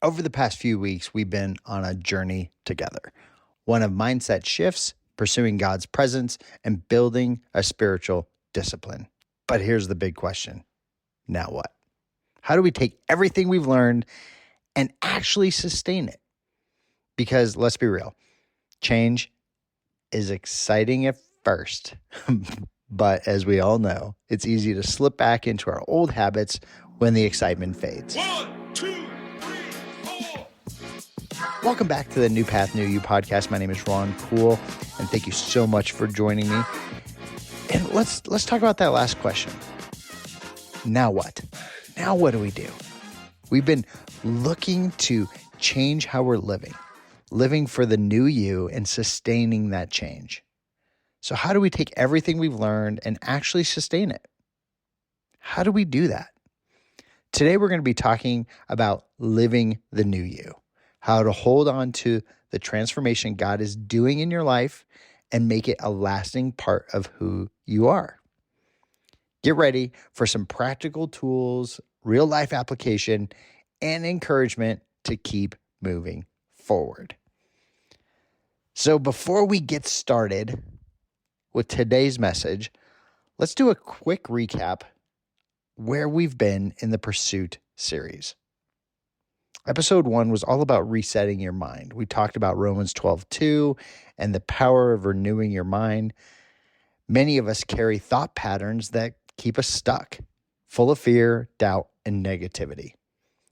Over the past few weeks, we've been on a journey together, one of mindset shifts, pursuing God's presence, and building a spiritual discipline. But here's the big question. Now what? How do we take everything we've learned and actually sustain it? Because let's be real, change is exciting at first, but as we all know, it's easy to slip back into our old habits when the excitement fades. 1, 2, 3, 4. Welcome back to the New Path, New You podcast. My name is Ron Poole, and thank you so much for joining me. And let's talk about that last question. Now what? Now what do we do? We've been looking to change how we're living for the new you and sustaining that change. So how do we take everything we've learned and actually sustain it? How do we do that? Today, we're going to be talking about living the new you, how to hold on to the transformation God is doing in your life and make it a lasting part of who you are. Get ready for some practical tools, real life application, and encouragement to keep moving forward. So before we get started with today's message, let's do a quick recap where we've been in the Pursuit series. Episode 1 was all about resetting your mind. We talked about Romans 12:2 and the power of renewing your mind. Many of us carry thought patterns that keep us stuck, full of fear, doubt, and negativity.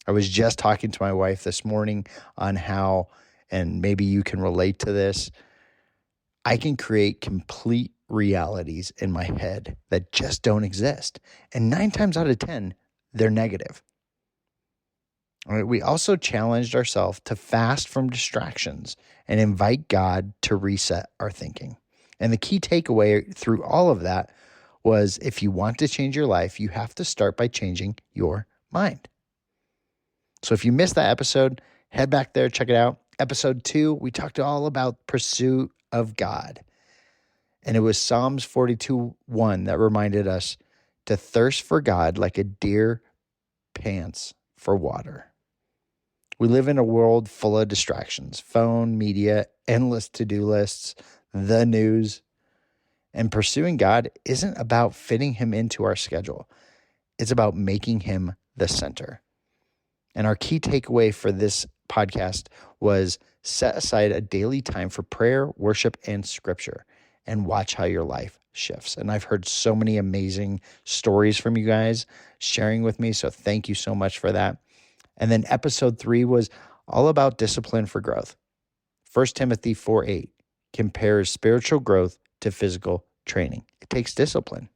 I was just talking to my wife this morning on how, and maybe you can relate to this, I can create complete realities in my head that just don't exist. And 9 times out of 10, they're negative. All right, we also challenged ourselves to fast from distractions and invite God to reset our thinking. And the key takeaway through all of that was if you want to change your life, you have to start by changing your mind. So if you missed that episode, head back there, check it out. Episode 2, we talked all about pursuit of God. And it was Psalms 42:1 that reminded us to thirst for God like a deer pants for water. We live in a world full of distractions, phone, media, endless to-do lists, the news. And pursuing God isn't about fitting him into our schedule. It's about making him the center. And our key takeaway for this podcast was set aside a daily time for prayer, worship, and scripture, and watch how your life shifts. And I've heard so many amazing stories from you guys sharing with me, so thank you so much for that. And then episode 3 was all about discipline for growth. 1 Timothy 4:8 compares spiritual growth to physical training. It takes discipline.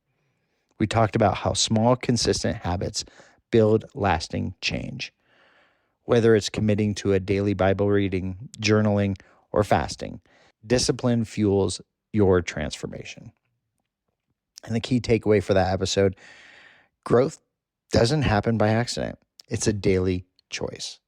We talked about how small, consistent habits build lasting change. Whether it's committing to a daily Bible reading, journaling, or fasting, discipline fuels your transformation. And the key takeaway for that episode, growth doesn't happen by accident. It's a daily choice.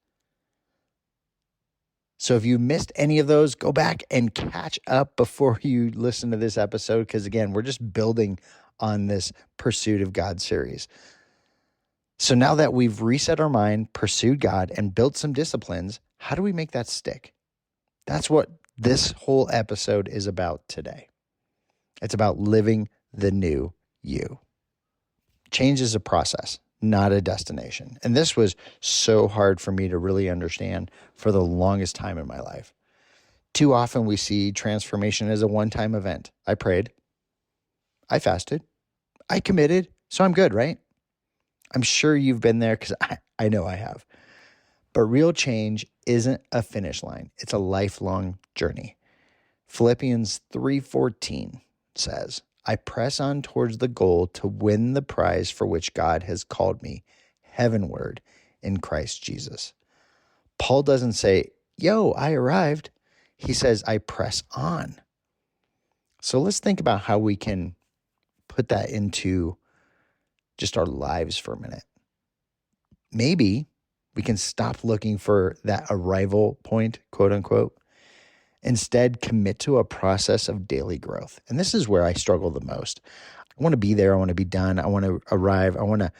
So if you missed any of those, go back and catch up before you listen to this episode, because again, we're just building on this Pursuit of God series. So now that we've reset our mind, pursued God, and built some disciplines, how do we make that stick? That's what this whole episode is about today. It's about living the new you. Change is a process, not a destination. And this was so hard for me to really understand for the longest time in my life. Too often we see transformation as a one-time event. I prayed, I fasted, I committed, so I'm good, right? I'm sure you've been there because I know I have. But real change isn't a finish line. It's a lifelong journey. Philippians 3:14 says, I press on towards the goal to win the prize for which God has called me heavenward in Christ Jesus. Paul doesn't say, yo, I arrived. He says, I press on. So let's think about how we can put that into just our lives for a minute. Maybe we can stop looking for that arrival point, quote unquote. Instead, commit to a process of daily growth. And this is where I struggle the most. I want to be there. I want to be done. I want to arrive. I want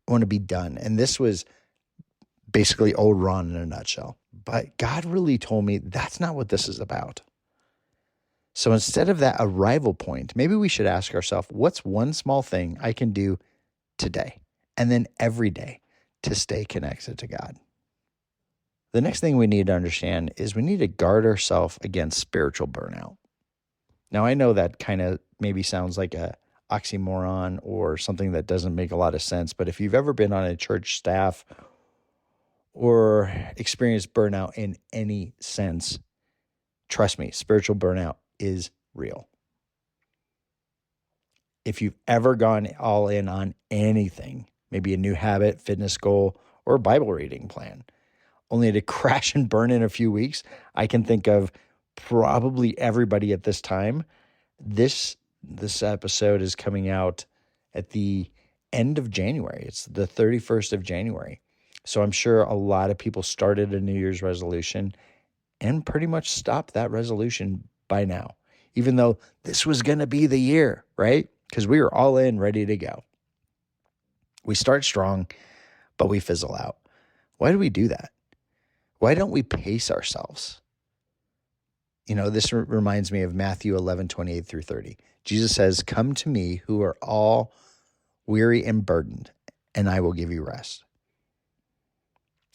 to be done. And this was Basically, old Ron in a nutshell. But God really told me that's not what this is about. So instead of that arrival point, maybe we should ask ourselves, what's one small thing I can do today and then every day to stay connected to God? The next thing we need to understand is we need to guard ourselves against spiritual burnout. Now, I know that kind of maybe sounds like a oxymoron or something that doesn't make a lot of sense, but if you've ever been on a church staff or experienced burnout in any sense, trust me, spiritual burnout is real. If you've ever gone all in on anything, maybe a new habit, fitness goal, or Bible reading plan, only to crash and burn in a few weeks, I can think of probably everybody at this time. This episode is coming out at the end of January. It's the 31st of January. So I'm sure a lot of people started a New Year's resolution and pretty much stopped that resolution by now, even though this was going to be the year, right? Because we were all in, ready to go. We start strong, but we fizzle out. Why do we do that? Why don't we pace ourselves? You know, this reminds me of Matthew 11:28 through 30. Jesus says, "Come to me who are all weary and burdened, and I will give you rest."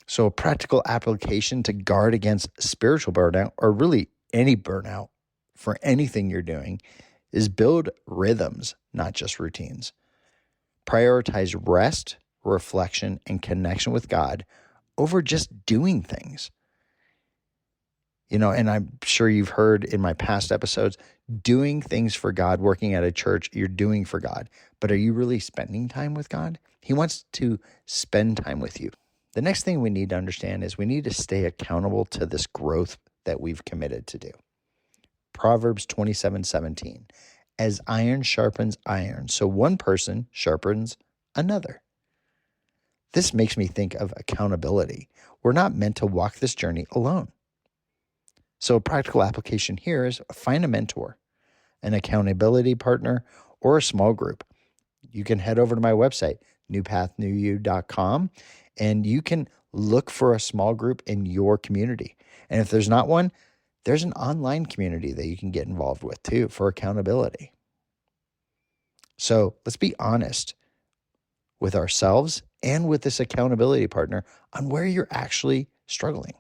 So a practical application to guard against spiritual burnout, or really any burnout for anything you're doing, is build rhythms, not just routines. Prioritize rest, reflection, and connection with God over just doing things. You know, and I'm sure you've heard in my past episodes, doing things for God, working at a church, you're doing for God. But are you really spending time with God? He wants to spend time with you. The next thing we need to understand is we need to stay accountable to this growth that we've committed to do. Proverbs 27:17, as iron sharpens iron, so one person sharpens another. This makes me think of accountability. We're not meant to walk this journey alone. So a practical application here is find a mentor, an accountability partner, or a small group. You can head over to my website, newpathnewyou.com, and you can look for a small group in your community. And if there's not one, there's an online community that you can get involved with too for accountability. So let's be honest with ourselves and with this accountability partner on where you're actually struggling.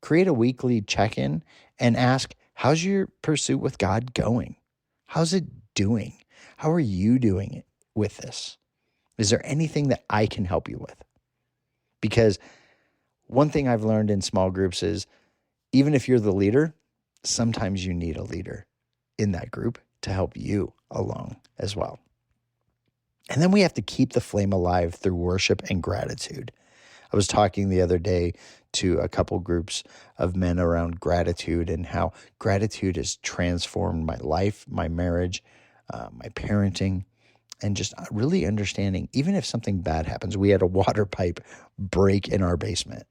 Create a weekly check-in and ask, how's your pursuit with God going? How's it doing? How are you doing it with this? Is there anything that I can help you with? Because one thing I've learned in small groups is even if you're the leader, sometimes you need a leader in that group to help you along as well. And then we have to keep the flame alive through worship and gratitude. I was talking the other day to a couple groups of men around gratitude and how gratitude has transformed my life, my marriage, my parenting, and just really understanding, even if something bad happens. We had a water pipe break in our basement.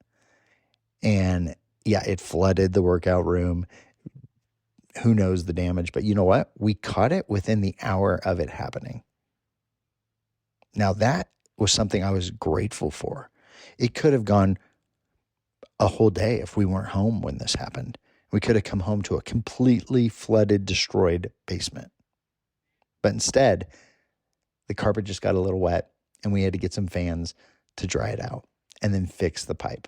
And yeah, it flooded the workout room. Who knows the damage? But you know what? We caught it within the hour of it happening. Now that was something I was grateful for. It could have gone a whole day if we weren't home when this happened. We could have come home to a completely flooded, destroyed basement. But instead, the carpet just got a little wet and we had to get some fans to dry it out and then fix the pipe.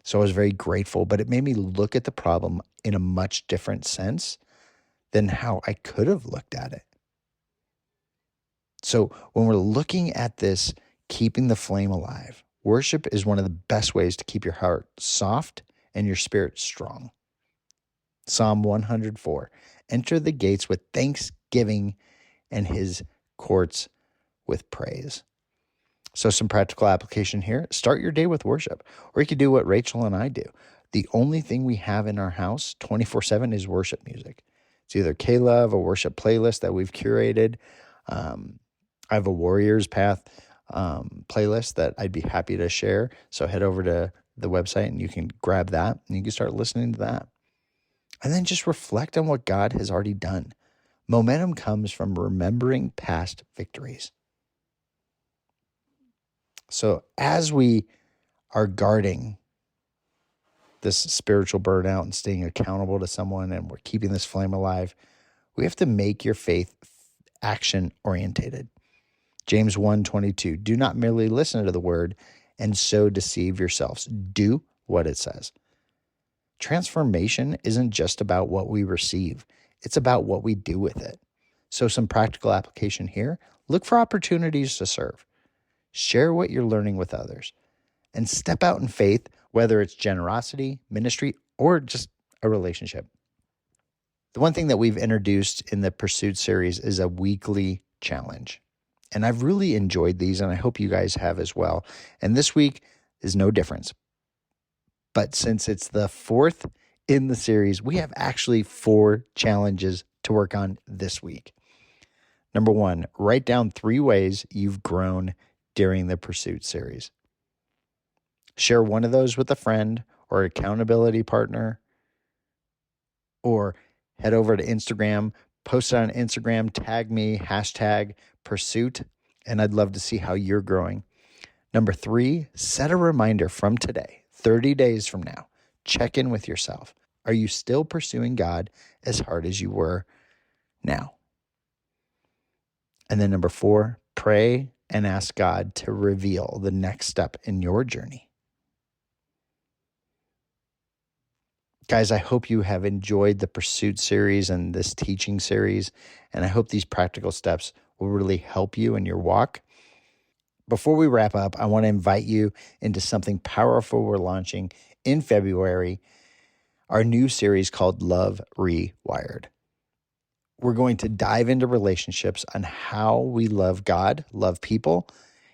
So I was very grateful, but it made me look at the problem in a much different sense than how I could have looked at it. So when we're looking at this, keeping the flame alive, worship is one of the best ways to keep your heart soft and your spirit strong. Psalm 104, enter the gates with thanksgiving and his courts with praise. So some practical application here. Start your day with worship. Or you could do what Rachel and I do. The only thing we have in our house 24/7 is worship music. It's either K-Love, a worship playlist that we've curated. I have a Warriors Path playlist that I'd be happy to share. So head over to the website and you can grab that and you can start listening to that. And then just reflect on what God has already done. Momentum comes from remembering past victories. So as we are guarding this spiritual burnout and staying accountable to someone, and we're keeping this flame alive, we have to make your faith action orientated. James 1:22, do not merely listen to the word and so deceive yourselves. Do what it says. Transformation isn't just about what we receive. It's about what we do with it. So some practical application here. Look for opportunities to serve. Share what you're learning with others. And step out in faith, whether it's generosity, ministry, or just a relationship. The one thing that we've introduced in the Pursuit series is a weekly challenge. And I've really enjoyed these, and I hope you guys have as well. And this week is no difference. But since it's the fourth in the series, we have actually 4 challenges to work on this week. Number 1, write down 3 ways you've grown during the Pursuit series. Share one of those with a friend or accountability partner, or head over to Instagram, post it on Instagram, tag me, #Pursuit, and I'd love to see how you're growing. Number 3, set a reminder from today, 30 days from now. Check in with yourself. Are you still pursuing God as hard as you were now? And then number 4, pray and ask God to reveal the next step in your journey. Guys, I hope you have enjoyed the Pursuit series and this teaching series, and I hope these practical steps will really help you in your walk. Before we wrap up, I want to invite you into something powerful we're launching in February, our new series called Love Rewired. We're going to dive into relationships on how we love God, love people,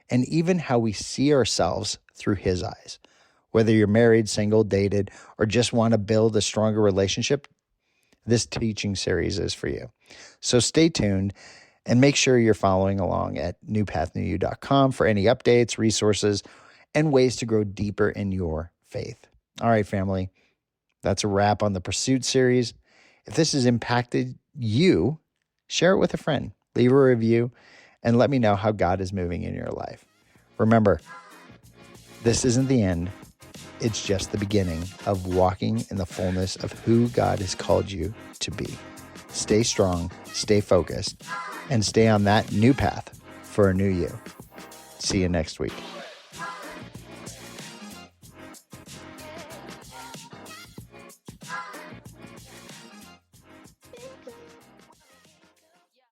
and even how we see ourselves through His eyes. Whether you're married, single, dated, or just want to build a stronger relationship, this teaching series is for you. So stay tuned and make sure you're following along at newpathnewYou.com for any updates, resources, and ways to grow deeper in your faith. All right, family, that's a wrap on the Pursuit series. If this has impacted you, share it with a friend, leave a review, and let me know how God is moving in your life. Remember, this isn't the end. It's just the beginning of walking in the fullness of who God has called you to be. Stay strong, stay focused, and stay on that new path for a new you. See you next week.